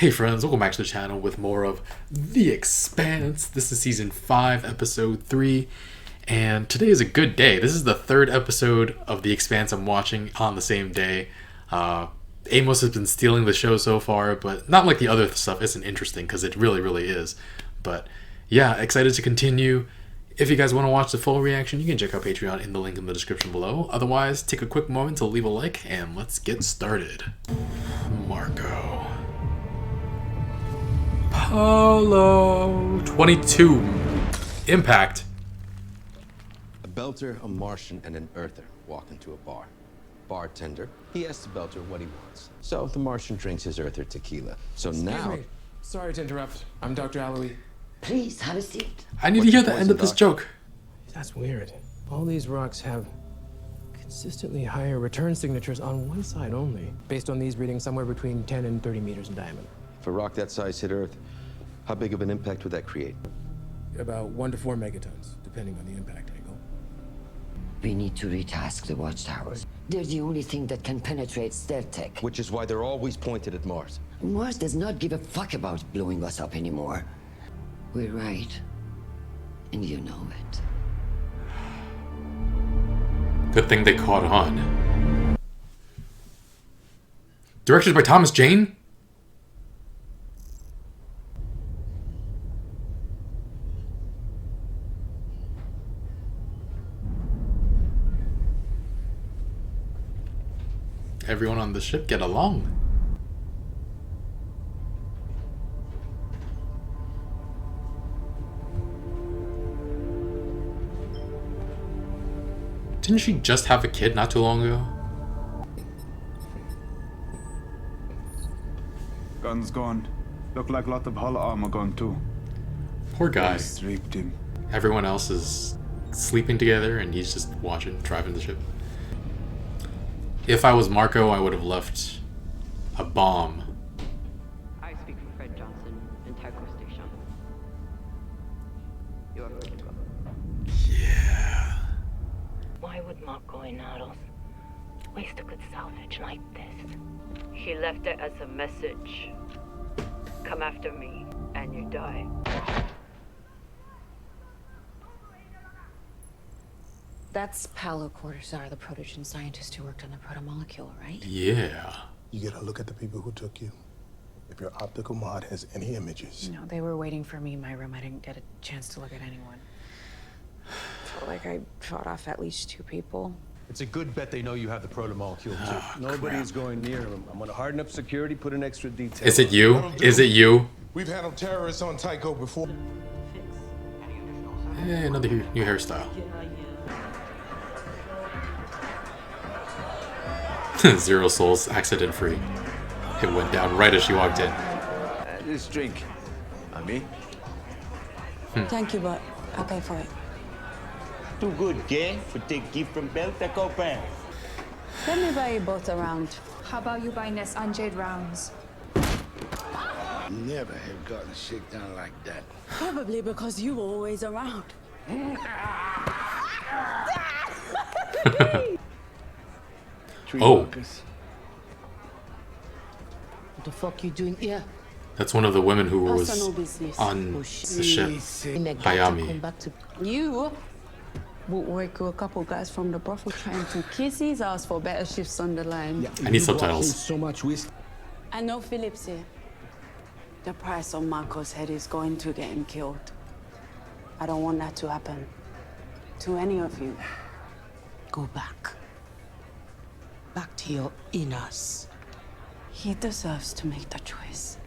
Hey friends, welcome back to the channel with more of The Expanse. This is season 5, episode 3, and today is a good day. This is the third episode of The Expanse I'm watching on the same day. Amos has been stealing the show so far, but not like the other stuff isn't interesting, because it really is. But yeah, excited to continue. If you guys want to watch the full reaction, you can check out Patreon in the link in the description below. Otherwise, take a quick moment to leave a like, and let's get started. Marco. Paulo 22 Impact. A belter, a Martian, and an Earther walk into a bar. Bartender, he asks the belter what he wants. So the Martian drinks his Earther tequila. So now... Excuse me. Sorry to interrupt. I'm Dr. Alloy. Please have a seat. I need to hear the end of this joke. That's weird. All these rocks have consistently higher return signatures on one side only, based on these readings somewhere between 10 and 30 meters in diameter. If a rock that size hit Earth, how big of an impact would that create? About 1 to 4 megatons, depending on the impact angle. We need to retask the watchtowers. They're the only thing that can penetrate stealth tech. Which is why they're always pointed at Mars. Mars does not give a fuck about blowing us up anymore. We're right. And you know it. Good thing they caught on. Directed by Thomas Jane? Everyone on the ship get along. Didn't she just have a kid not too long ago? Gun's gone. Look like lot of hull armor gone too. Poor guy. Stripped him. Everyone else is sleeping together and he's just watching, driving the ship. If I was Marco, I would have left a bomb. I speak for Fred Johnson and Tycho Station. You are good to go. Yeah. Why would Marco Inaros waste a good salvage like this? He left it as a message. Come after me, and you die. That's Paolo Cortazar, the protogen scientist who worked on the protomolecule, right? Yeah. You get a look at the people who took you. If your optical mod has any images. No, they were waiting for me in my room. I didn't get a chance to look at anyone. Felt like I fought off at least 2 people. It's a good bet they know you have the protomolecule too. Nobody's going near him. I'm gonna harden up security, put an extra detail. Is it you? Is it you? We've handled terrorists on Tycho before. Hey, another new hairstyle. Zero souls, accident free. It went down right as she walked in. This drink. On me? Thank you, but I'll pay for it. Too good, eh? For take gift from Belta Copan. Let me buy you both around. How about you buy Ness unjade rounds? Never have gotten a shakedown like that. Probably because you were always around. Oh. What the fuck you doing here? That's one of the women who was Personal business. on the ship. Hayami. You would work with a couple guys from the brothel trying to kiss his ass for better shifts on the line. I need subtitles. So much whiskey. I know Phillips here. The price of Marco's head is going to get him killed. I don't want that to happen to any of you. Go back. Back to your inners. He deserves to make the choice.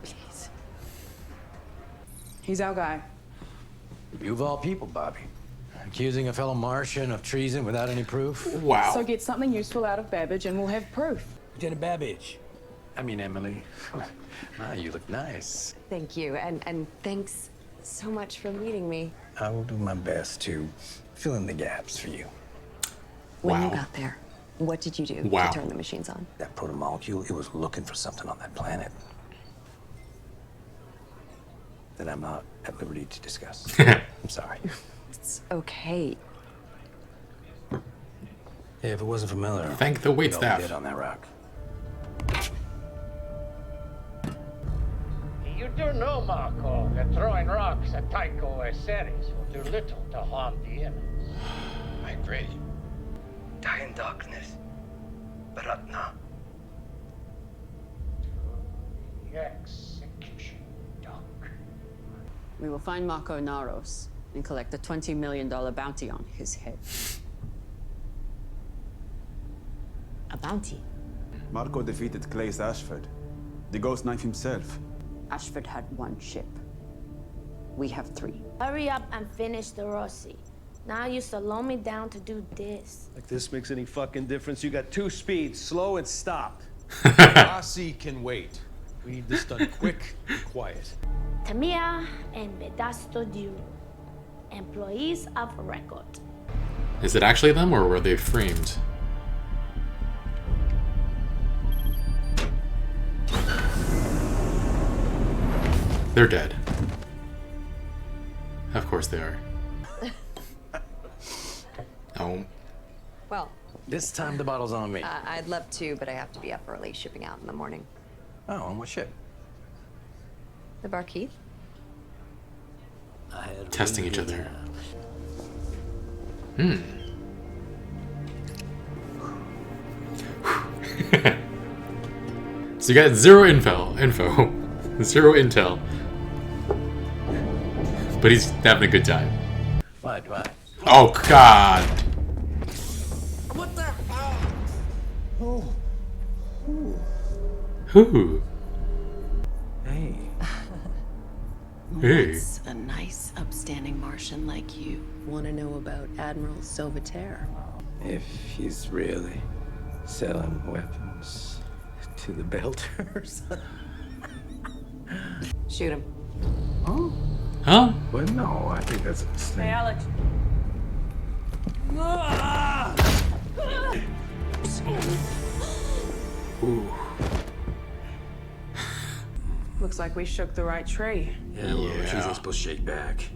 Please. He's our guy. You of all people, Bobby. Accusing a fellow Martian of treason without any proof? Wow. So get something useful out of Babbage and we'll have proof. Lieutenant Babbage. I mean, Emily. Ah, you look nice. Thank you, and thanks so much for meeting me. I will do my best to fill in the gaps for you. When you Wow. got there, what did you do Wow. to turn the machines on? That protomolecule, it was looking for something on that planet that I'm not at liberty to discuss. I'm sorry. It's okay. If it wasn't for Miller, Thank the we'd all be waitstaff. dead on that rock. You know, Marco, that throwing rocks at Tycho Ceres will do little to harm the innards. I agree. Die in darkness. Bratna. The execution dock. We will find Marco Naros and collect a $20 million bounty on his head. A bounty? Marco defeated Claes Ashford, the ghost knife himself. Ashford had one ship. We have 3. Hurry up and finish the Rossi. Now you slow me down to do this. Like this makes any fucking difference. You got 2 speeds, slow and stop. Rossi can wait. We need this done quick and quiet. Tamia and Bedasto Duro. Employees of record. Is it actually them, or were they framed? They're dead. Of course they are. Oh. Well, This time the bottle's on me. I'd love to, but I have to be up early shipping out in the morning. Oh, on what ship? The Barkeith? Testing each other. Hmm. So you got zero info. Zero intel. But he's having a good time. What? Oh, God. What the hell? Who? Hey. Hey. What's a nice, upstanding Martian like you want to know about Admiral Silverterre? If he's really selling weapons to the Belters. Shoot him. Oh? Huh? Well, no, I think that's a mistake. Hey, Alex. Ooh. Looks like we shook the right tree. Yeah, well, she's not supposed to shake back.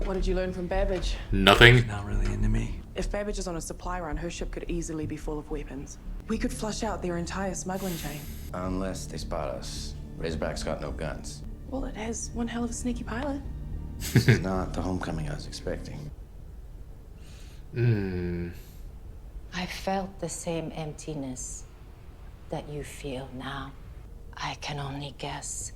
What did you learn from Babbage? Nothing. She's not really into me. If Babbage is on a supply run, her ship could easily be full of weapons. We could flush out their entire smuggling chain. Unless they spot us. Razorback's got no guns. Well, it has one hell of a sneaky pilot. This is not the homecoming I was expecting. I felt the same emptiness that you feel now. I can only guess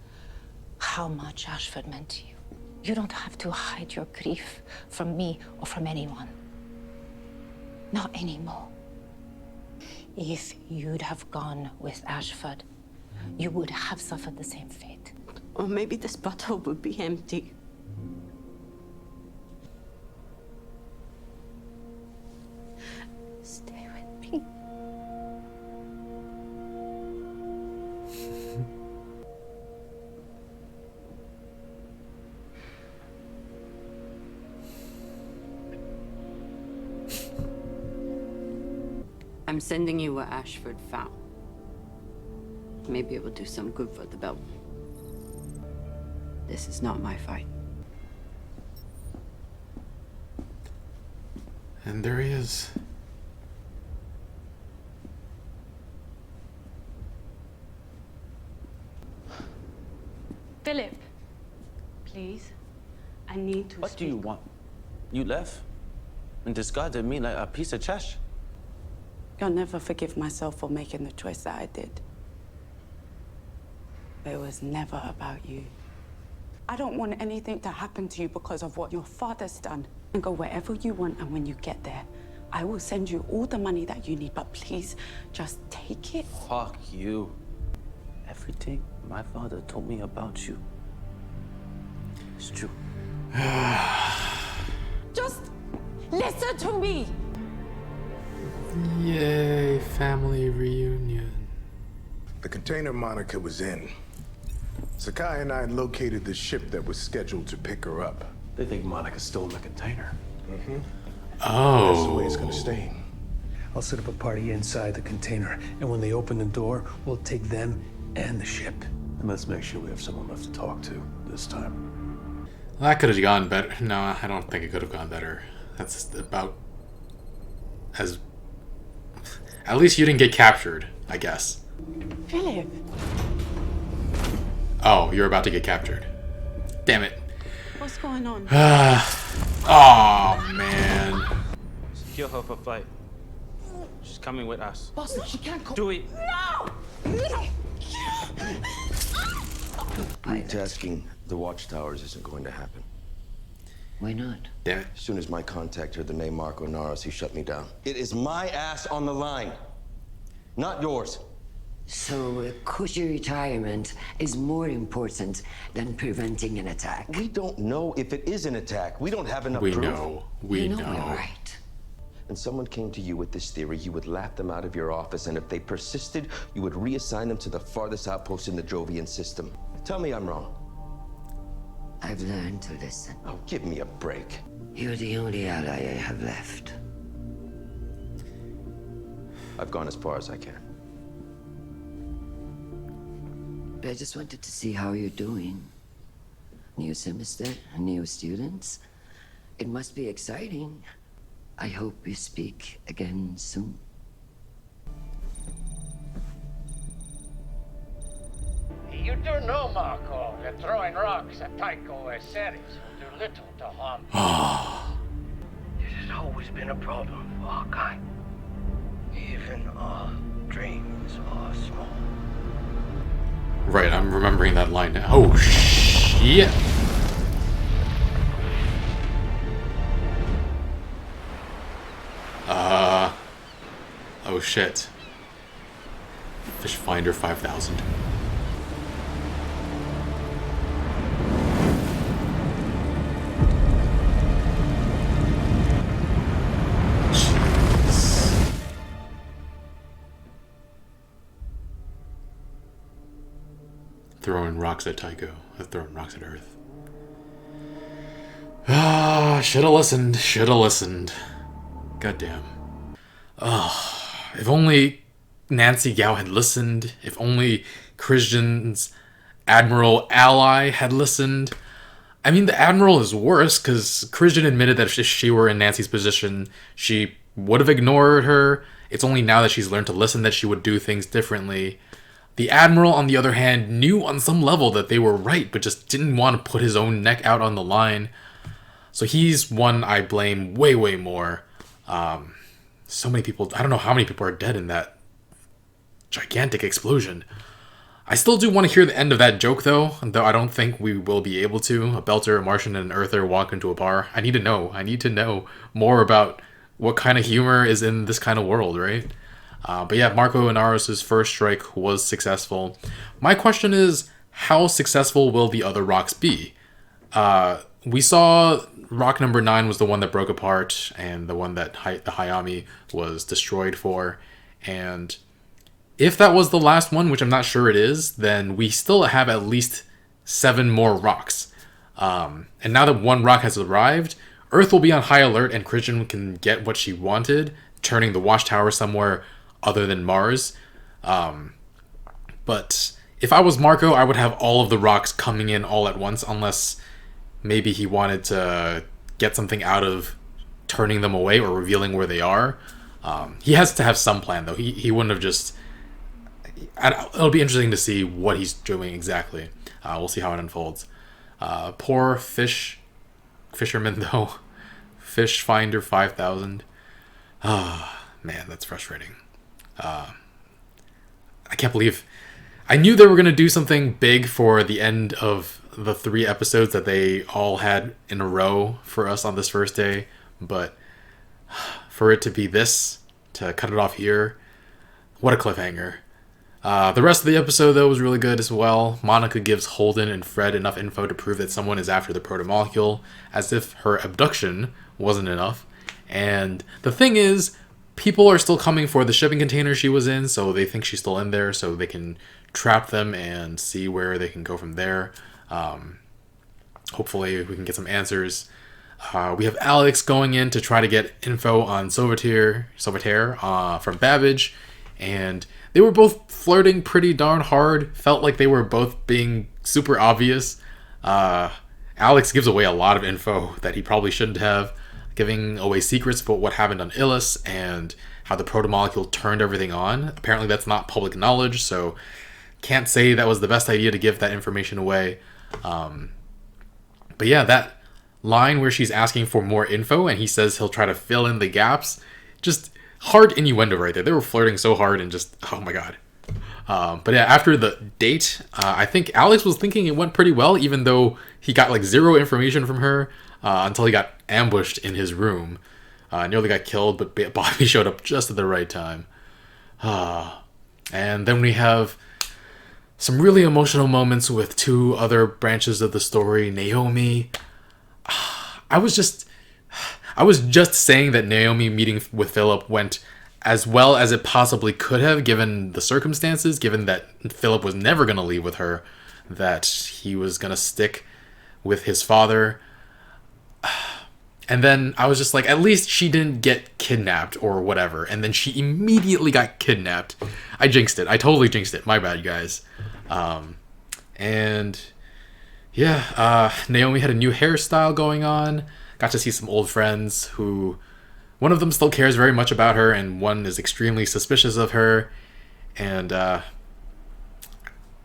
how much Ashford meant to you. You don't have to hide your grief from me or from anyone. Not anymore. If you'd have gone with Ashford, you would have suffered the same fate. Or maybe this bottle would be empty. Stay with me. I'm sending you what Ashford found. Maybe it will do some good for the belt. This is not my fight. And there he is. Philip, please. I need to What do you want? You left and discarded me like a piece of trash. I'll never forgive myself for making the choice that I did. But it was never about you. I don't want anything to happen to you because of what your father's done. And go wherever you want, and when you get there, I will send you all the money that you need, but please, just take it. Fuck you. Everything my father told me about you. It's true. Just listen to me! Yay, family reunion. The container Monica was in. Sakai and I located the ship that was scheduled to pick her up. They think Monica stole the container. Mm-hmm. Oh. That's the way it's gonna stay. I'll set up a party inside the container, and when they open the door, we'll take them and the ship. And let's make sure we have someone left to talk to this time. Well, that could have gone better. No, I don't think it could have gone better. That's about as... At least you didn't get captured, I guess. Philip. Oh, you're about to get captured. Damn it. What's going on? Oh, man. Secure her for flight. She's coming with us. Boss, she can't go. Do it. No! Retasking the watchtowers isn't going to happen. Why not? Damn it. As soon as my contact heard the name Marco Naros, he shut me down. It is my ass on the line, not yours. So, cushy retirement is more important than preventing an attack. We don't know if it is an attack. We don't have enough We proof. know. We know. We're right. And someone came to you with this theory, you would laugh them out of your office, and if they persisted, you would reassign them to the farthest outpost in the Jovian system. Tell me I'm wrong. I've learned to listen. Oh, give me a break. You're the only ally I have left. I've gone as far as I can. I just wanted to see how you're doing. New semester, new students. It must be exciting. I hope we speak again soon. You do know, Marco, that throwing rocks at Tycho Ceres will do little to harm you. This has always been a problem for our kind. Even our dreams are small. Right, I'm remembering that line now. Oh, shit. Oh, shit. Fish Finder 5000. Throwing rocks at Tycho. Throwing rocks at Earth. Ah, shoulda listened. Shoulda listened. Goddamn. Oh, if only Nancy Gao had listened. If only Christian's Admiral ally had listened. I mean, the Admiral is worse because Christian admitted that if she were in Nancy's position, she would have ignored her. It's only now that she's learned to listen that she would do things differently. The Admiral, on the other hand, knew on some level that they were right, but just didn't want to put his own neck out on the line. So he's one I blame way, way more. So many people, I don't know how many people are dead in that gigantic explosion. I still do want to hear the end of that joke, though I don't think we will be able to. A Belter, a Martian, and an Earther walk into a bar. I need to know. I need to know more about what kind of humor is in this kind of world, right? But yeah, Marco Inaros' first strike was successful. My question is, how successful will the other rocks be? We saw rock number 9 was the one that broke apart, and the one that the Hayami was destroyed for. And if that was the last one, which I'm not sure it is, then we still have at least 7 more rocks. And now that one rock has arrived, Earth will be on high alert, and Christian can get what she wanted, turning the watchtower somewhere other than Mars. But if I was Marco, I would have all of the rocks coming in all at once, unless maybe he wanted to get something out of turning them away or revealing where they are. He has to have some plan, though. He wouldn't have just... It'll be interesting to see what he's doing exactly. We'll see how it unfolds. Poor fisherman, though. Fish Finder 5000. Man, that's frustrating. I can't believe... I knew they were going to do something big for the end of the 3 episodes that they all had in a row for us on this first day, but for it to be this, to cut it off here, what a cliffhanger. The rest of the episode, though, was really good as well. Monica gives Holden and Fred enough info to prove that someone is after the protomolecule, as if her abduction wasn't enough. And the thing is, people are still coming for the shipping container she was in, so they think she's still in there, so they can trap them and see where they can go from there. Hopefully we can get some answers. We have Alex going in to try to get info on Sauveterre from Babbage, and they were both flirting pretty darn hard. Felt like they were both being super obvious. Alex gives away a lot of info that he probably shouldn't have, giving away secrets about what happened on Illis and how the protomolecule turned everything on. Apparently that's not public knowledge, so can't say that was the best idea to give that information away. But yeah, that line where she's asking for more info and he says he'll try to fill in the gaps, just hard innuendo right there. They were flirting so hard and just, oh my god. But yeah, after the date, I think Alex was thinking it went pretty well, even though he got like zero information from her until he got ambushed in his room. Nearly got killed, but Bobby showed up just at the right time. And then we have some really emotional moments with two other branches of the story. Naomi. I was just saying that Naomi meeting with Philip went as well as it possibly could have, given the circumstances, given that Philip was never going to leave with her, that he was going to stick with his father. And then I was just like, at least she didn't get kidnapped or whatever. And then she immediately got kidnapped. I jinxed it. I totally jinxed it. My bad, you guys. And yeah, Naomi had a new hairstyle going on. Got to see some old friends who... One of them still cares very much about her, and one is extremely suspicious of her. And then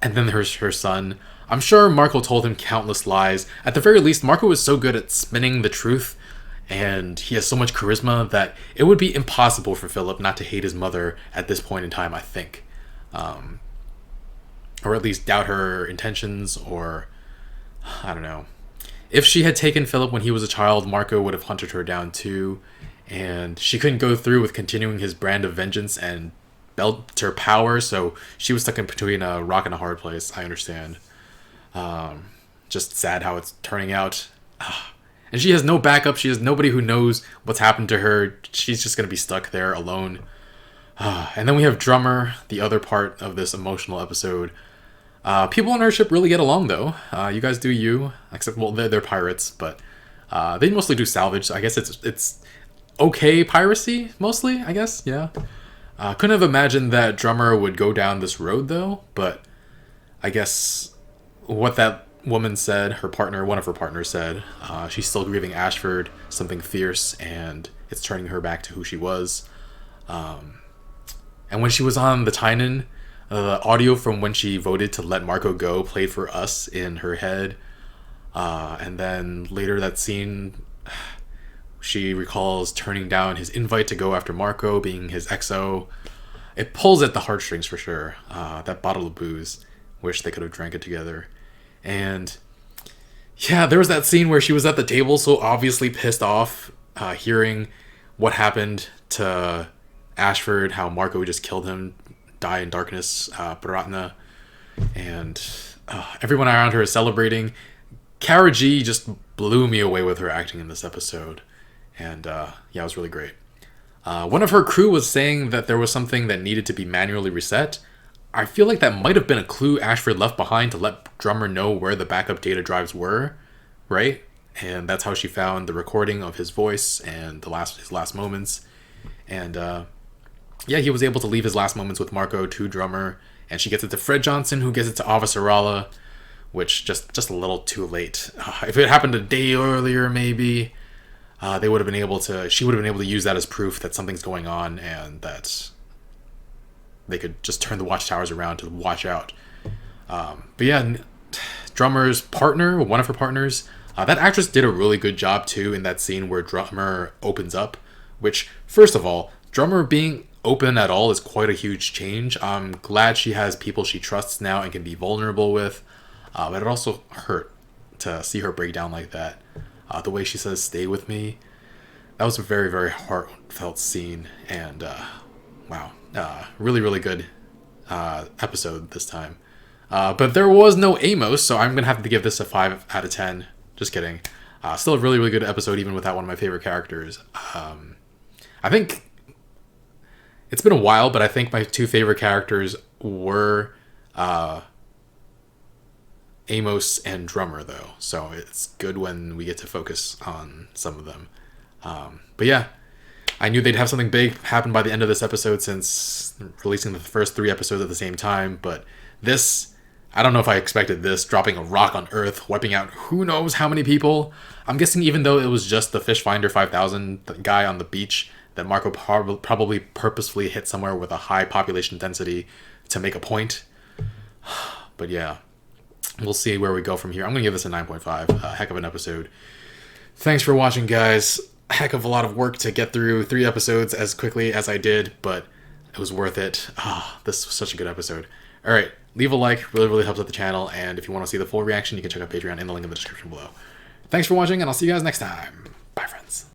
there's her son. I'm sure Marco told him countless lies. At the very least, Marco is so good at spinning the truth, and he has so much charisma that it would be impossible for Philip not to hate his mother at this point in time, I think. Or at least doubt her intentions, or... I don't know. If she had taken Philip when he was a child, Marco would have hunted her down too. And she couldn't go through with continuing his brand of vengeance and belt her power, so she was stuck in between a rock and a hard place. I understand. Just sad how it's turning out. And she has no backup. She has nobody who knows what's happened to her. She's just going to be stuck there alone. And then we have Drummer, the other part of this emotional episode. People on our ship really get along, though. You guys do you. Except, well, they're pirates, but they mostly do salvage, so I guess it's okay piracy, mostly, I guess, yeah. Couldn't have imagined that Drummer would go down this road, though, but I guess what that woman said, her partner, one of her partners said, she's still grieving Ashford, something fierce, and it's turning her back to who she was. And when she was on the Tynan, the audio from when she voted to let Marco go played for us in her head. And then later that scene... She recalls turning down his invite to go after Marco, being his XO. It pulls at the heartstrings for sure. That bottle of booze. Wish they could have drank it together. And yeah, there was that scene where she was at the table so obviously pissed off, hearing what happened to Ashford, how Marco just killed him, die in darkness, Pratna. And everyone around her is celebrating. Kara G just blew me away with her acting in this episode. And yeah, it was really great. One of her crew was saying that there was something that needed to be manually reset. I feel like that might have been a clue Ashford left behind to let Drummer know where the backup data drives were, right? And that's how she found the recording of his voice and his last moments. And yeah, he was able to leave his last moments with Marco to Drummer, and she gets it to Fred Johnson, who gets it to Officer Rala, which just a little too late. If it happened a day earlier, maybe... she would have been able to use that as proof that something's going on and that they could just turn the watchtowers around to watch out. But yeah, Drummer's partner, one of her partners, that actress did a really good job too in that scene where Drummer opens up, which, first of all, Drummer being open at all is quite a huge change. I'm glad she has people she trusts now and can be vulnerable with, but it also hurt to see her break down like that. The way she says, "Stay with me," that was a very, very heartfelt scene, and wow, really, really good episode this time. But there was no Amos, so I'm gonna have to give this a 5 out of 10. Just kidding. Still a really, really good episode, even without one of my favorite characters. I think it's been a while, but I think my two favorite characters were Amos and Drummer, though, so it's good when we get to focus on some of them. But yeah, I knew they'd have something big happen by the end of this episode since releasing the first 3 episodes at the same time, but this, I don't know if I expected this, dropping a rock on Earth, wiping out who knows how many people. I'm guessing even though it was just the Fishfinder 5000 the guy on the beach, that Marco probably purposefully hit somewhere with a high population density to make a point. But yeah, we'll see where we go from here. I'm going to give this a 9.5. A heck of an episode. Thanks for watching, guys. A heck of a lot of work to get through 3 episodes as quickly as I did, but it was worth it. This was such a good episode. All right, leave a like. Really helps out the channel. And if you want to see the full reaction, you can check out Patreon in the link in the description below. Thanks for watching, and I'll see you guys next time. Bye, friends.